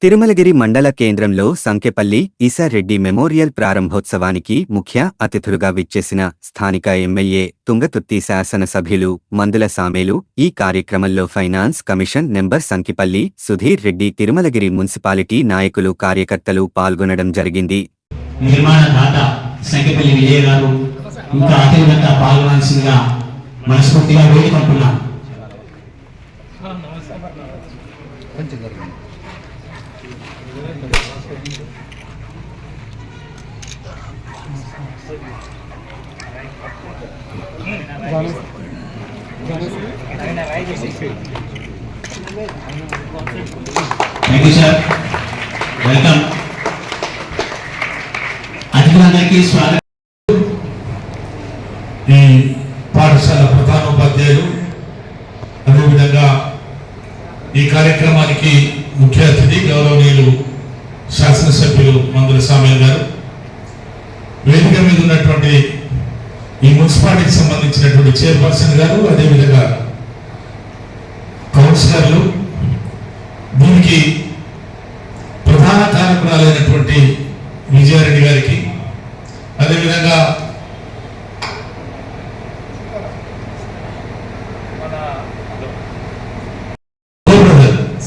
తిరుమలగిరి మండల కేంద్రంలో సంకెపల్లి ఈసారెడ్డి మెమోరియల్ ప్రారంభోత్సవానికి ముఖ్య అతిథులుగా విచ్చేసిన స్థానిక ఎమ్మెల్యే తుంగతుర్తి శాసనసభ్యులు మందుల సామేలు ఈ కార్యక్రమంలో finance commission member Sankepalli Sudhir Reddy Tirumalagiri municipality నాయకులు కార్యకర్తలు పాల్గొనడం జరిగింది. నిర్మాణదాత సంకెపల్లి విజయ్ గారు ఇంకా అతిథులంతా పాల్గొనాల్సిందిగా మనస్ఫూర్తిగా వేడుకుంటున్నాం. Thank you sir, welcome. అతిథులందరికీ స్వాగతం. ఈ పాఠశాల ప్రధానోపాధ్యాయులు, అదేవిధంగా ఈ కార్యక్రమానికి ముఖ్య అతిథి గౌరవనీయులు శాసనసభ్యులు మందుల సామేల్ గారు, వేదిక మీద ఉన్నటువంటి ఈ మున్సిపాలిటీకి సంబంధించినటువంటి చైర్పర్సన్ గారు, అదేవిధంగా కౌన్సిలర్లు, దీనికి ప్రధాన కారకురాలైనటువంటి విజయారెడ్డి గారికి, అదేవిధంగా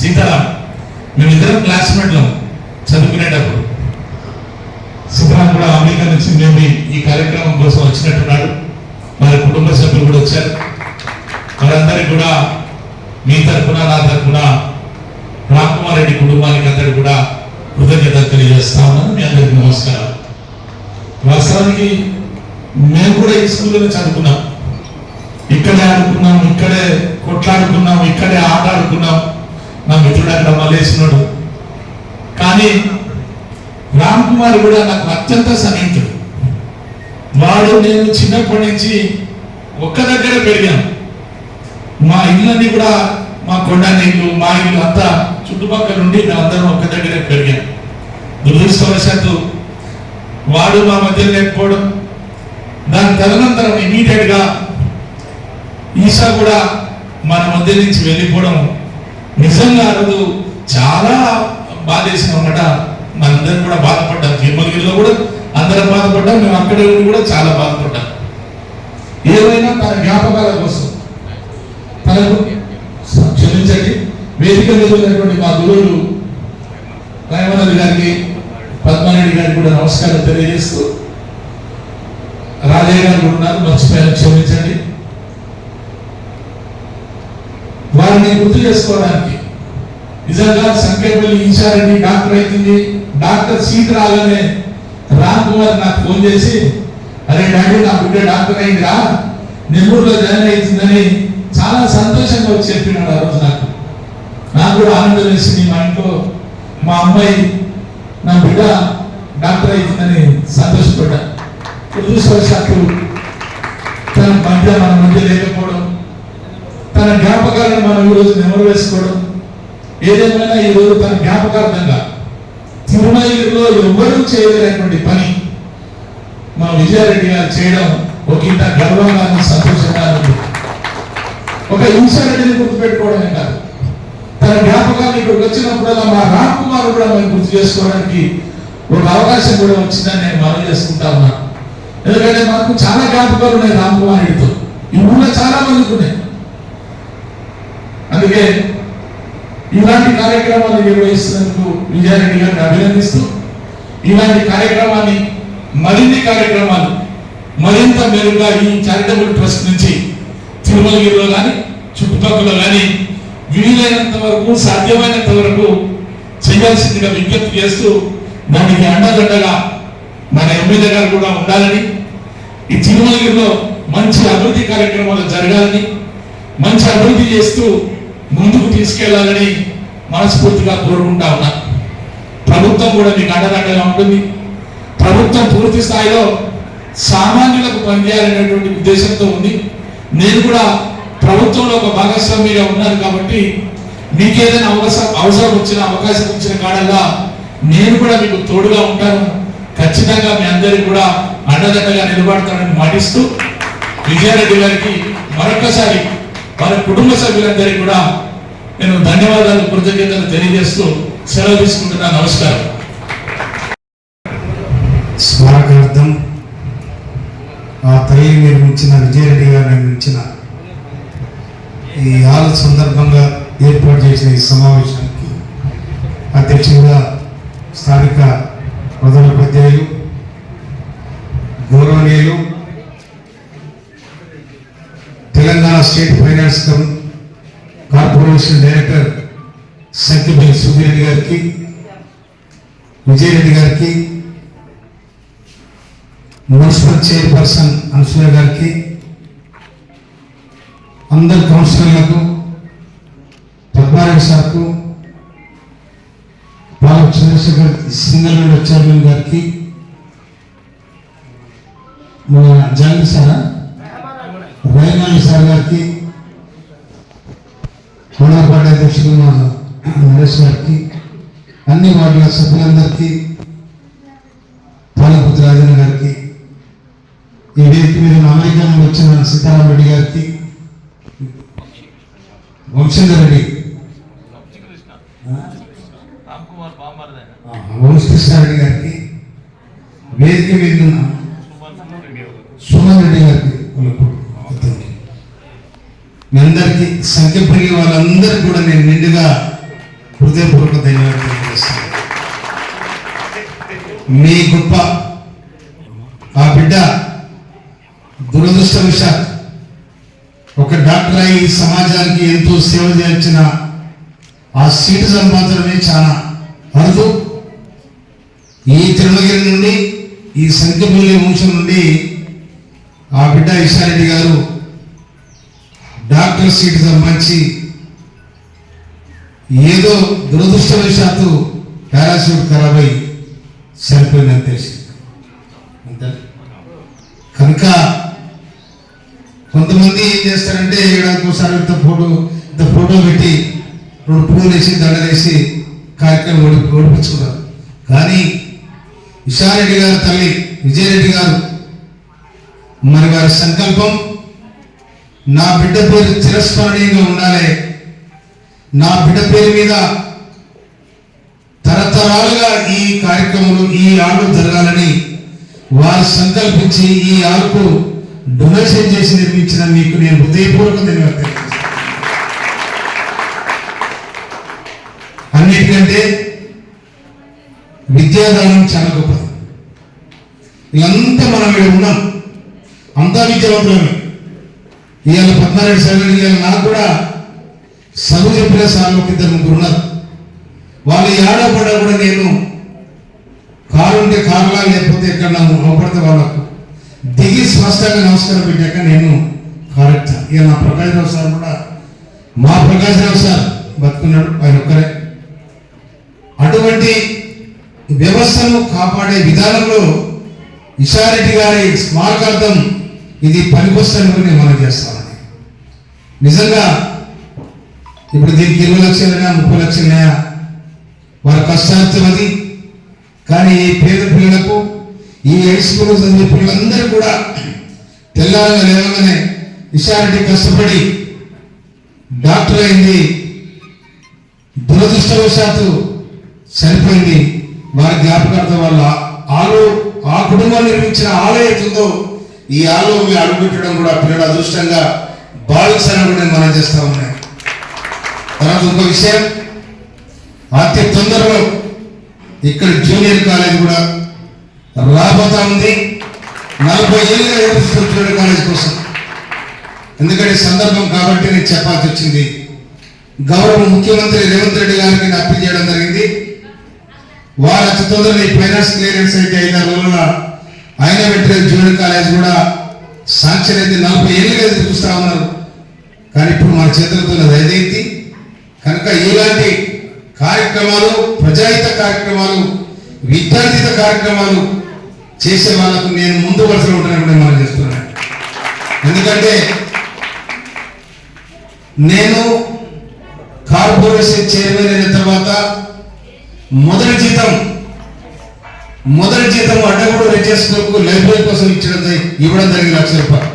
సీతారాం, మేమిద్దరం క్లాస్మేట్లం చదువుకునేటప్పుడు. సీతారాం కూడా అమెరికా నుంచి మేము ఈ కార్యక్రమం కోసం వచ్చినట్టున్నాడు. వారి కుటుంబ సభ్యులు కూడా వచ్చారు. వారందరికీ కూడా మీ తరఫున నా తరఫున రామ్కుమార్ రెడ్డి కుటుంబానికి అందరికీ కూడా కృతజ్ఞతలు తెలియజేస్తా ఉన్నాను. మీ అందరికీ నమస్కారం. వాస్తవానికి మేము కూడా ఈ స్కూల్లోనే చదువుకున్నాం, ఇక్కడే ఆడుకున్నాం, ఇక్కడే కొట్లాడుకున్నాం, ఇక్కడే ఆట ఆడుకున్నాం. నా మిత్రుడు అక్కడ మలేసినాడు. కానీ రామ్ కుమార్ కూడా నాకు అత్యంత సన్నిహితుడు. వాడు నేను చిన్నప్పటి నుంచి ఒక్క దగ్గర పెరిగాను. మా ఇళ్ళని కూడా, మా కొండ నీళ్ళు, మా ఇల్లు అంతా చుట్టుపక్కల నుండి మేమందరం ఒక్క దగ్గరే పెరిగాం. దురదృష్టవశాత్తు వాడు మా మధ్య లేకపోవడం, దాని తదనంతరం ఇమీడియట్ గా ఈసా కూడా మన మధ్య నుంచి వెళ్ళిపోవడం నిజంగా రోజు చాలా బాధేసిన అన్నమాట. మనందరం కూడా బాధపడ్డాం. తిరుమలగిరిలో కూడా అందరం బాధపడ్డాం, మేము అక్కడ కూడా చాలా బాధపడ్డాం. ఏమైనా తన జ్ఞాపకాల కోసం తనకు క్షమించండి. వేదిక మీద ఉన్నటువంటి మా గురువులు రాయమన్నది గారికి, పద్మారెడ్డి గారికి కూడా నమస్కారం తెలియజేస్తూ, రాజయ్య గారు కూడా ఉన్నారు, మర్చిపోయాను, క్షమించండి. వారిని గుర్తు చేసుకోవడానికి నిజంగా సంకేపల్లి ఈసారెడ్డి డాక్టర్ అవుతుంది, డాక్టర్ సీట్ రాగానే రామ్ కుమార్ నాకు ఫోన్ చేసి, అరే డాడీ నా బిడ్డ డాక్టర్ అయిందిరా, నెల్లూరులో జాయిన్ అవుతుందని చాలా సంతోషంగా వచ్చి చెప్పినాడు. ఆ రోజు నాకు కూడా ఆనందం వేసింది. మా ఇంట్లో మా అమ్మాయి నా బిడ్డ డాక్టర్ అవుతుందని సంతోషపడ్డా. దురదృష్టవశాత్తు తన మధ్య మన మధ్య లేకపోవడం, తన జ్ఞాపకాలను మనం ఈరోజు నెమరు వేసుకోవడం, ఏదేమైనా ఈరోజు తన జ్ఞాపకార్థంగా తిరుమలగిరిలో ఎవరూ చేయలేనటువంటి పని మా విజయారెడ్డి గారు చేయడం ఒక ఇంత గర్వంగా, సంతోషంగా ఉంది. ఒక ఈసారెడ్డిని గుర్తుపెట్టుకోవడమే కాదు, తన జ్ఞాపకాన్ని ఇక్కడికి వచ్చినప్పుడల్లా మా రామ్ కుమార్ కూడా మేము గుర్తు చేసుకోవడానికి ఒక అవకాశం కూడా వచ్చిందని నేను మనవి చేసుకుంటా ఉన్నా. ఎందుకంటే మనకు చాలా జ్ఞాపకాలు ఉన్నాయి రామ్ కుమార్ రెడ్డితో, ఈ ఊళ్ళో చాలా మందికి ఉన్నాయి. అందుకే ఇలాంటి కార్యక్రమాలు నిర్వహిస్తున్నందుకు విజయారెడ్డి గారిని అభినందిస్తూ, ఇలాంటి కార్యక్రమాన్ని మరిన్ని కార్యక్రమాలు మరింత మెరుగ్గా ఈ చారిటబుల్ ట్రస్ట్ నుంచి తిరుమలగిరిలో కానీ చుట్టుపక్కల కానీ వీలైనంత వరకు, సాధ్యమైనంత వరకు చేయాల్సిందిగా విజ్ఞప్తి చేస్తూ, దానికి అండదండగా మన ఎమ్మెల్యే గారు కూడా ఉండాలని, ఈ తిరుమలగిరిలో మంచి అభివృద్ధి కార్యక్రమాలు జరగాలని, మంచి అభివృద్ధి చేస్తూ ముందుకు తీసుకెళ్లాలని మనస్ఫూర్తిగా కోరుకుంటా ఉన్నా. ప్రభుత్వం కూడా మీకు అండదండగా ఉంటుంది. ప్రభుత్వం పూర్తి స్థాయిలో సామాన్యులకు పనిచేయాలనేటువంటి ఉద్దేశంతో ఉంది. నేను కూడా ప్రభుత్వంలో ఒక భాగస్వామిగా ఉన్నాను కాబట్టి మీకేదైనా అవసరం వచ్చిన, అవకాశం వచ్చిన కాడల్లా నేను కూడా మీకు తోడుగా ఉంటాను. ఖచ్చితంగా మీ అందరికీ కూడా అండదండగా నిలబడతానని మాటిస్తూ, విజయారెడ్డి గారికి మరొకసారి వారి కుటుంబ సభ్యులందరికీ కూడా నేను ధన్యవాదాలు, కృతజ్ఞతలు తెలియజేస్తూ సెలవు తీసుకుంటున్నా. నమస్కారం. స్మారకార్థం ఆ తల్లి నిర్మించిన విజయరెడ్డి గారు నిర్మించిన ఈ హాల్ సందర్భంగా ఏర్పాటు చేసిన ఈ సమావేశానికి అధ్యక్షుడిగా స్థానిక ప్రధానోపాధ్యాయులు గౌరవనీయులు Telangana state finance corporation director Sankhyapalli Sudhi Reddy గారికి, విజయరెడ్డి గారికి, మున్సిపల్ చైర్పర్సన్ అనసూయ గారికి, అందరు కౌన్సిలర్లకు, పద్మారెడ్డి సార్కు, బాల చంద్రశేఖర్ సింగల్ విండో చైర్మన్ గారికి, మన జంగ్ సారా రైమాని సార్ గారికి, మండలపాటి అధ్యక్షుడు మన నరేష్ గారికి, అన్ని వార్డుల సభ్యులందరికీ, పాలకుర్తి రాజన్న గారికి, ఈ వేదిక మీద అమెరికా నుండి వచ్చిన సీతారాం రెడ్డి గారికి, వంశేందర్ రెడ్డి, వంశకృష్ణారెడ్డి గారికి, వేదిక మీద ఉన్న సుమన్ రెడ్డి గారికి, మీ అందరికీ సంఖ్యపల్లి వాళ్ళందరికీ కూడా నేను నిండుగా హృదయపూర్వక ధన్యవాదాలు తెలియజేస్తాను. మీ గొప్ప ఆ బిడ్డ దురదృష్టవశాత్ ఒక డాక్టర్ అయి ఈ సమాజానికి ఎంతో సేవ చేయించిన ఆ సీటు సంపాదించడమే చాలా అరుదు. ఈ తిరుమలగిరి నుండి, ఈ సంఖ్యపల్లి వంశం నుండి ఆ బిడ్డ ఇషారెడ్డి గారు డాక్టర్ సీటు సంబంధించి ఏదో దురదృష్టవశాత్తు పారాషూట్ ఖరాబ్ అయి చనిపోయిందని తెలిసి అంతే. కనుక కొంతమంది ఏం చేస్తారంటే ఏడాదికోసారి ఇంత ఫోటో పెట్టి 2 పువ్వులు వేసి దండలేసి కార్యక్రమం ఓడిపించుకున్నారు. కానీ ఇషారెడ్డి గారు తల్లి విజయరెడ్డి గారు మరి వారి సంకల్పం, నా బిడ్డ పేరు చిరస్మరణీయంగా ఉండాలి, నా బిడ్డ పేరు మీద తరతరాలుగా ఈ కార్యక్రమాలు ఈ ఆళ్ళు జరగాలని వారు సంకల్పించి ఈ ఆలకు డొనేషన్ చేసి నిర్మించిన మీకు నేను హృదయపూర్వక ధన్యవాదాలు. అన్నిటికంటే విద్యాదానం చాలా గొప్పది. ఇదంతా మనం ఇక్కడ ఉన్నాం, అంతా విద్యావంతులమే. ఇవాళ పద్మారెడ్డి సార్ ఇవాళ నాకు కూడా చదువు చెప్పిన సార్లు 2-3 ఉన్నారు. వాళ్ళు ఏడపడా కూడా నేను కారు ఉంటే కారులా, లేకపోతే ఎక్కడ అవపడితే వాళ్ళకు దిగి స్పష్టంగా నమస్కారం పెట్టాక నేను కరెక్ట్. ఇక నా ప్రకాశరావు సార్ కూడా, మా ప్రకాశరావు సార్ బతుకున్నాడు, ఆయన ఒక్కరే. అటువంటి వ్యవస్థను కాపాడే విధానంలో ఇషారెడ్డి గారి స్మారకార్థం ఇది పనికొస్తానని నేను మనం చేస్తామని. నిజంగా ఇప్పుడు దీనికి 20 లక్షలైనా 30 లక్షలైనా వారి కష్టార్థం అది. కానీ ఈ పేద పిల్లలకు, ఈ హై స్కూల్లో చదివే పిల్లలందరూ కూడా తెల్లారగా లేవగానే ఇషారెడ్డి కష్టపడి డాక్టర్ అయింది, దురదృష్టవశాత్తు చనిపోయింది. వారి జ్ఞాపకార్థం వల్ల ఆ కుటుంబం నిర్మించిన ఆలయం ఉందో ఈ ఆలయం అడుగుపెట్టడం కూడా పిల్లల అదృష్టంగా భావిస్తానని కూడా నేను మనం చేస్తా ఉన్నాయి. తర్వాత ఇంకో విషయం, అతి తొందరలో ఇక్కడ జూనియర్ కాలేజ్ కూడా రాబోతా ఉంది. 40 ఏళ్ళుగా ఎదురుస్తున్న జూనియర్ కాలేజ్ కోసం. ఎందుకంటే సందర్భం కాబట్టి నేను చెప్పాల్సి వచ్చింది. గౌరవ ముఖ్యమంత్రి రేవంత్ రెడ్డి గారికి నేను అప్పీల్ చేయడం జరిగింది. వారు అతి తొందరగా ఈ ఫైనాన్స్ క్లియరెన్స్ అయితే 5 రోజుల అయినా వెంటనే జూనియర్ కాలేజ్ కూడా శాంక్షన్ అయితే 40 ఏళ్ళుగా ఎదురు చూస్తా ఉన్నారు. కానీ ఇప్పుడు మన చేతులతో అదైంది. కనుక ఇలాంటి కార్యక్రమాలు, ప్రజాహిత కార్యక్రమాలు, విద్యార్థిత కార్యక్రమాలు చేసే వాళ్ళకు నేను ముందు వరుసలో ఉంటానని మనం చేస్తున్నాను. ఎందుకంటే నేను కార్పొరేషన్ చైర్మన్ అయిన తర్వాత మొదటి జీతం అడ్డగూడు రెడ్జెస్కు లైబ్రరీ కోసం ఇవ్వడం జరిగింది 1 లక్ష రూపాయలు.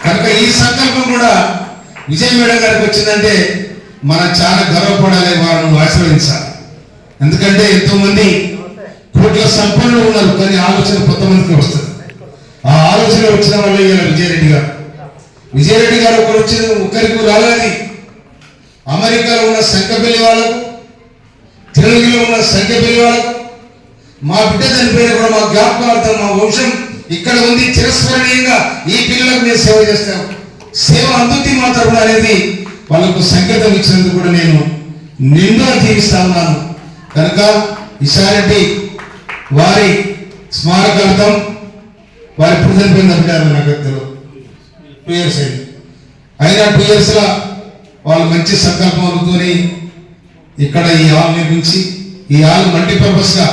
కనుక ఈ సంకల్పం కూడా విజయ్ మేడం గారికి వచ్చిందంటే మనం చాలా గర్వపడాలి, వారిని ఆశీర్వదించాలి. ఎందుకంటే ఎంతో మంది కోట్ల సంపన్నులు ఉన్నారు, కానీ ఆలోచన కొంతమందికి వస్తుంది. ఆ ఆలోచన వచ్చిన వాళ్ళు ఇవాళ విజయరెడ్డి గారు ఒకరికి రాలేదు. అమెరికాలో ఉన్న సంఖ్యపల్లి వాళ్ళకు, తెలుగులో ఉన్న సంఖ్యపల్లి వాళ్ళకు, మా బిడ్డ చనిపోయిన కూడా మా జ్ఞాపకార్థం మా వంశం ఇక్కడ ఉంది, చిరస్మరణీయంగా ఈ పిల్లలకు మేము సేవ చేస్తాం, సేవ అందుతి మా తరపున అనేది వాళ్ళకు సంకేతం ఇచ్చినందుకు కూడా నేను నిండుగా జీవిస్తా ఉన్నాను. కనుక ఇషారెడ్డి వారి స్మారకార్థం వారి ఎప్పుడు చనిపోయింది అంటారు నాకు తెలియదు, 2 years అయింది. అయినా 2 years లా వాళ్ళు మంచి సంకల్పంతో ఇక్కడ ఈ హాల్ నిర్మించి ఈ హాల్ మల్టీపర్పస్ గా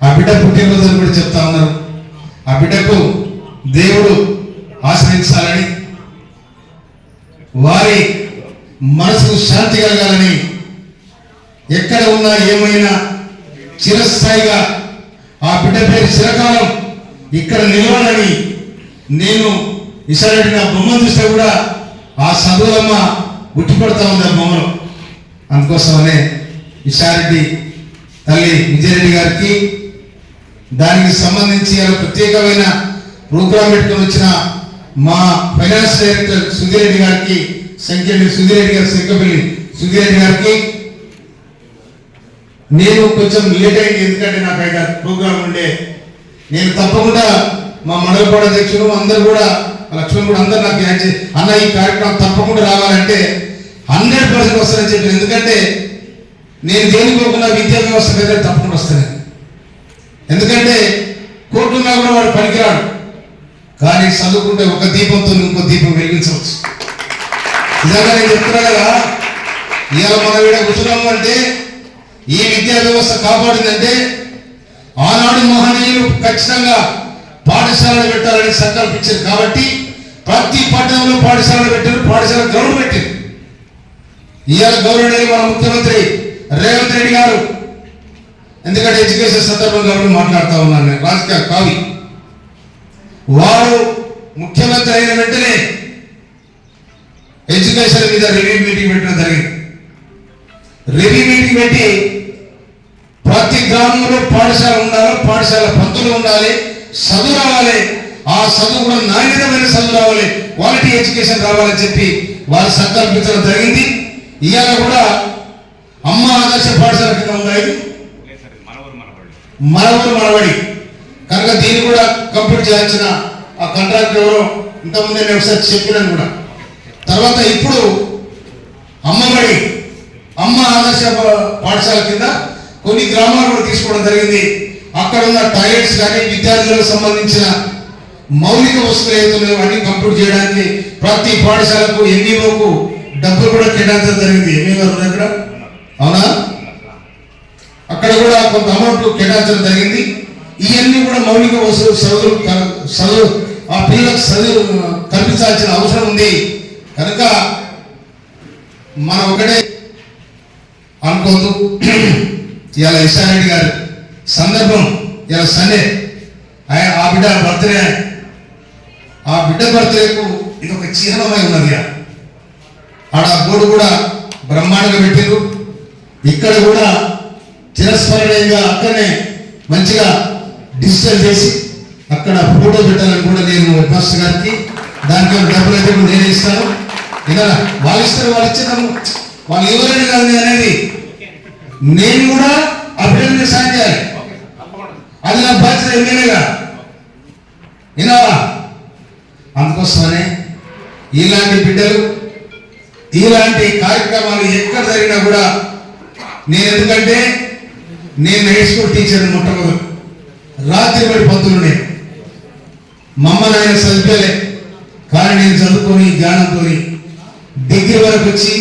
ఆ బిడ్డ పుట్టినరోజు అని కూడా చెప్తా ఉన్నారు. ఆ బిడ్డకు దేవుడు ఆశ్రయించాలని, వారి మనసుకు శాంతి కలగాలని, ఎక్కడ ఉన్నా ఏమైనా చిరస్థాయిగా ఆ బిడ్డ పేరు చిరకాలం ఇక్కడ నిలవాలని నేను ఇషారెడ్డి నా బొమ్మ చూస్తే కూడా ఆ చదువులమ్మ ఉట్టిపడతా ఉంది ఆ బొమ్మలో. అందుకోసమనే ఇషారెడ్డి తల్లి విజయరెడ్డి గారికి దానికి సంబంధించి ప్రత్యేకమైన ప్రోగ్రాం పెట్టుకొని వచ్చిన మా ఫైనాన్స్ డైరెక్టర్ సుధీరెడ్డి గారికి, సుధీరెడ్డి గారి శంకపల్లి సుధీరెడ్డి గారికి, నేను కొంచెం లేట్ అయింది ఎందుకంటే నాకు 5 ప్రోగ్రాం ఉండే. నేను తప్పకుండా మా మండలపాడు అధ్యక్షులు అందరూ కూడా లక్ష్మణ్ కూడా అందరూ నాకు అన్న ఈ కార్యక్రమం తప్పకుండా రావాలంటే 100% వస్తానని చెప్పాను. ఎందుకంటే నేను దేనికోకుండా విద్యా వ్యవస్థ మీద తప్పకుండా వస్తాను. ఎందుకంటే కోర్టున్నా కూడా వాడు పనికిరాడు, కానీ చదువుకుంటే ఒక దీపంతో ఇంకో దీపం వెలిగించవచ్చు. నిజంగా నేను చెప్తున్నా కదా, ఇవాళ మన వీడ కూర్చున్నాము అంటే ఈ విద్యా వ్యవస్థ కాపాడిందంటే ఆనాడు మహనీయులు ఖచ్చితంగా పాఠశాలను పెట్టాలని సంకల్పించారు. కాబట్టి ప్రతి పట్టణంలో పాఠశాలను పెట్టారు, పాఠశాల గ్రౌండ్ పెట్టారు. ఇవాళ గౌరవనీయులు మన ముఖ్యమంత్రి రేవంత్ రెడ్డి గారు, ఎందుకంటే ఎడ్యుకేషన్ సందర్భం కాబట్టి మాట్లాడుతూ ఉన్నాను నేను, రాజకీయ కావి, వారు ముఖ్యమంత్రి అయిన వెంటనే ఎడ్యుకేషన్ మీద రివ్యూ మీటింగ్ పెట్టడం జరిగింది. రివ్యూ మీటింగ్ పెట్టి ప్రతి గ్రామంలో పాఠశాల ఉండాలి, పాఠశాల పంతులు ఉండాలి, చదువు రావాలి, ఆ చదువు కూడా నాణ్యతమైన చదువు రావాలి, క్వాలిటీ ఎడ్యుకేషన్ రావాలని చెప్పి వారు సంకల్పించడం జరిగింది. ఇవాళ కూడా అమ్మ ఆదర్శ పాఠశాల కింద ఉన్నాయి మనవడి కనుక దీన్ని కూడా కంప్లీట్ చేయాల్సిన ఆ కాంట్రాక్టర్ ఎవరో ఇంతకుముందే నేను ఒకసారి చెప్పినాను కూడా. తర్వాత ఇప్పుడు అమ్మబడి అమ్మ ఆదర్శ పాఠశాల కింద కొన్ని గ్రామాలు కూడా తీసుకోవడం జరిగింది. అక్కడ ఉన్న టాయిలెట్స్ కానీ విద్యార్థులకు సంబంధించిన మౌలిక వస్తువులు ఏదైతున్నాయో అన్ని కంప్లీట్ చేయడానికి ప్రతి పాఠశాలకు ఎంఈఓకు డబ్బులు కూడా కేటాయించడం జరిగింది. ఎంఈఓ గారు ఇక్కడ అవునా, అక్కడ కూడా కొంత అమౌంట్ కేటాయించడం జరిగింది. ఇవన్నీ కూడా మౌలిక వస్తువులు చదువు ఆ పిల్లలకు చదువు కల్పించాల్సిన అవసరం ఉంది. కనుక మనం ఒకటే అనుకోదు, ఇవాళ ఇషారెడ్డి గారు సందర్భం ఇలా సండే ఆ బిడ్డ బర్త్డే, ఆ బిడ్డ బర్త్డేకు ఇది ఒక చిహ్నమై ఉన్నది. ఆడ బోర్డు కూడా బ్రహ్మాండంగా పెట్టారు. ఇక్కడ కూడా చిరస్మరణీయంగా అక్కడనే మంచిగా డిజిటల్ చేసి అక్కడ ఫోటో పెట్టాలని కూడా నేను హెడ్ మాస్టర్ గారికి, దానికి డబ్బులు అయితే కూడా నేనే ఇస్తాను. ఇలా వాళ్ళు ఇస్తారు, వాళ్ళు ఇచ్చేదాము, వాళ్ళు ఎవరైనా కాదు అనేది నేను కూడా ఆ బిడ్డలు సాయం చేయాలి. అది నా బాధ్యత ఎమ్మెల్యేగా వినావా. అందుకోసమనే ఇలాంటి బిడ్డలు ఇలాంటి కార్యక్రమాలు ఎక్కడ జరిగినా కూడా నేను, ఎందుకంటే నేను హై స్కూల్ టీచర్ మొట్టమొదటి రాత్రి పడి పంతులు నేను మమ్మల్ని ఆయన చదివేలే, కానీ నేను చదువుకొని జ్ఞానంతో డిగ్రీ వరకు వచ్చి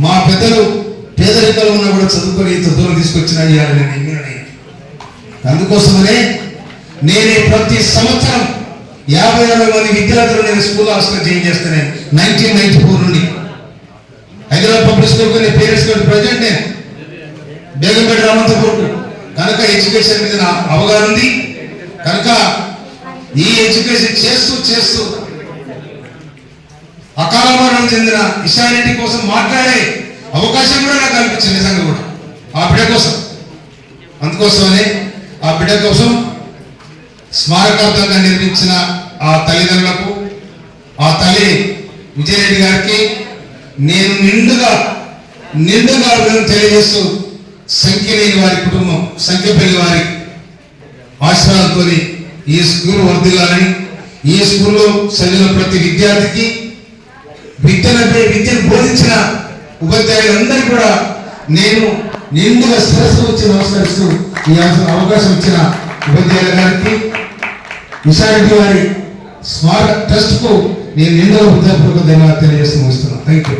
మా పెద్దలు పేదరికలు ఉన్నా కూడా చదువుకొని ఇంత దూరం తీసుకొచ్చిన నేను. అందుకోసమనే నేనే ప్రతి సంవత్సరం 50-60 మంది విద్యార్థులు నేను స్కూల్ హాస్టల్ చేంజ్ చేస్తాను. 1994 నుండి హైదరాబాద్ పబ్లిక్ స్కూల్ కొన్ని పేరెంట్స్ ప్రజెంట్ నేను బేగంపేట రామంతపూర్. కనుక ఎడ్యుకేషన్ మీద నా అవగాహన ఉంది. కనుక ఈ ఎడ్యుకేషన్ చేస్తూ అకాల మరణం చెందిన ఇషారెడ్డి కోసం మాట్లాడే అవకాశం కూడా నాకు అనిపించింది నిజంగా కూడా ఆ బిడ్డ కోసం. అందుకోసమనే ఆ బిడ్డ కోసం స్మారకార్థంగా నిర్మించిన ఆ తల్లిదండ్రులకు, ఆ తల్లి విజయరెడ్డి గారికి నేను నిండుగా అభినందనలు తెలియజేస్తూ సంఖ్యలేని వారి కుటుంబం, సంఖ్యపల్లి వారి ఆశీర్వాదంతో ఈ స్కూల్ వర్ధిల్లాలని, ఈ స్కూల్లో చదివిన ప్రతి విద్యార్థికి విద్యను బోధించిన ఉపాధ్యాయులందరికీ కూడా నేను నిండుగా శిరస్సు వచ్చి నమస్కరిస్తూ ఈ అవకాశం ఇచ్చిన ఉపాధ్యాయుల గారికి, విశారెడ్డి వారి స్మారక ట్రస్ట్ కు నేను నిండుగా హృదయపూర్వక ధన్యవాదాలు తెలియజేస్తూ ముగిస్తున్నాను. Thank you.